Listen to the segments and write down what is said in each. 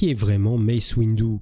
qui est vraiment Mace Windu?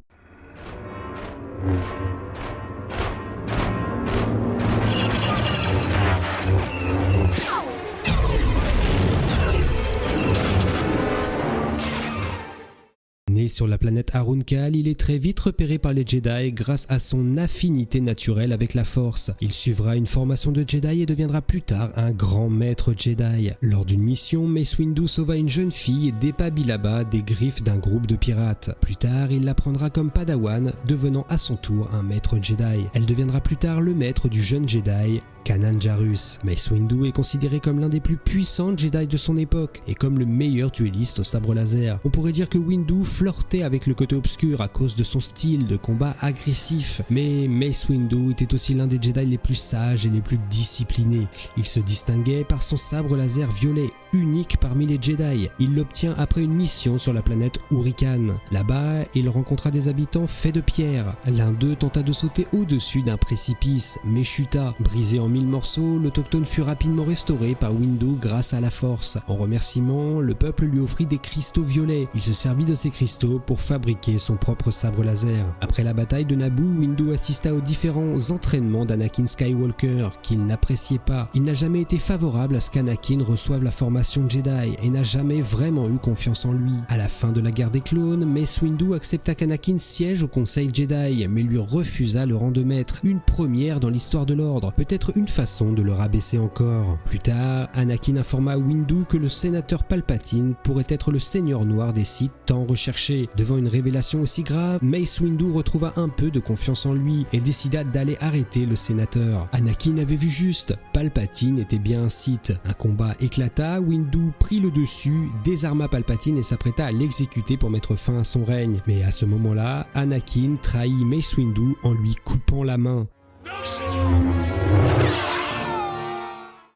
Né sur la planète Aruncal, il est très vite repéré par les Jedi grâce à son affinité naturelle avec la Force. Il suivra une formation de Jedi et deviendra plus tard un grand maître Jedi. Lors d'une mission, Mace Windu sauva une jeune fille d'Epa Billaba des griffes d'un groupe de pirates. Plus tard, il l'apprendra comme Padawan, devenant à son tour un maître Jedi. Elle deviendra plus tard le maître du jeune Jedi, Kanan Jarrus. Mace Windu est considéré comme l'un des plus puissants Jedi de son époque et comme le meilleur duelliste au sabre laser. On pourrait dire que Windu flirtait avec le côté obscur à cause de son style de combat agressif, mais Mace Windu était aussi l'un des Jedi les plus sages et les plus disciplinés. Il se distinguait par son sabre laser violet, unique parmi les Jedi. Il l'obtient après une mission sur la planète Urikan. Là-bas, il rencontra des habitants faits de pierre. L'un d'eux tenta de sauter au-dessus d'un précipice, mais chuta. Brisé en 1000 morceaux, l'Autochtone fut rapidement restauré par Windu grâce à la Force. En remerciement, le peuple lui offrit des cristaux violets. Il se servit de ces cristaux pour fabriquer son propre sabre laser. Après la bataille de Naboo, Windu assista aux différents entraînements d'Anakin Skywalker qu'il n'appréciait pas. Il n'a jamais été favorable à ce qu'Anakin reçoive la formation Jedi et n'a jamais vraiment eu confiance en lui. À la fin de la guerre des clones, Mace Windu accepta qu'Anakin siège au Conseil Jedi, mais lui refusa le rang de maître, une première dans l'histoire de l'ordre, peut-être une façon de le rabaisser encore. Plus tard, Anakin informa Windu que le sénateur Palpatine pourrait être le seigneur noir des Sith tant recherché. Devant une révélation aussi grave, Mace Windu retrouva un peu de confiance en lui et décida d'aller arrêter le sénateur. Anakin avait vu juste, Palpatine était bien un Sith. Un combat éclata, Windu prit le dessus, désarma Palpatine et s'apprêta à l'exécuter pour mettre fin à son règne. Mais à ce moment-là, Anakin trahit Mace Windu en lui coupant la main.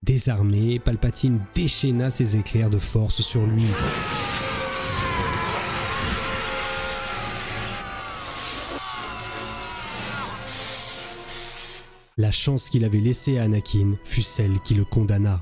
Désarmé, Palpatine déchaîna ses éclairs de force sur lui. La chance qu'il avait laissée à Anakin fut celle qui le condamna.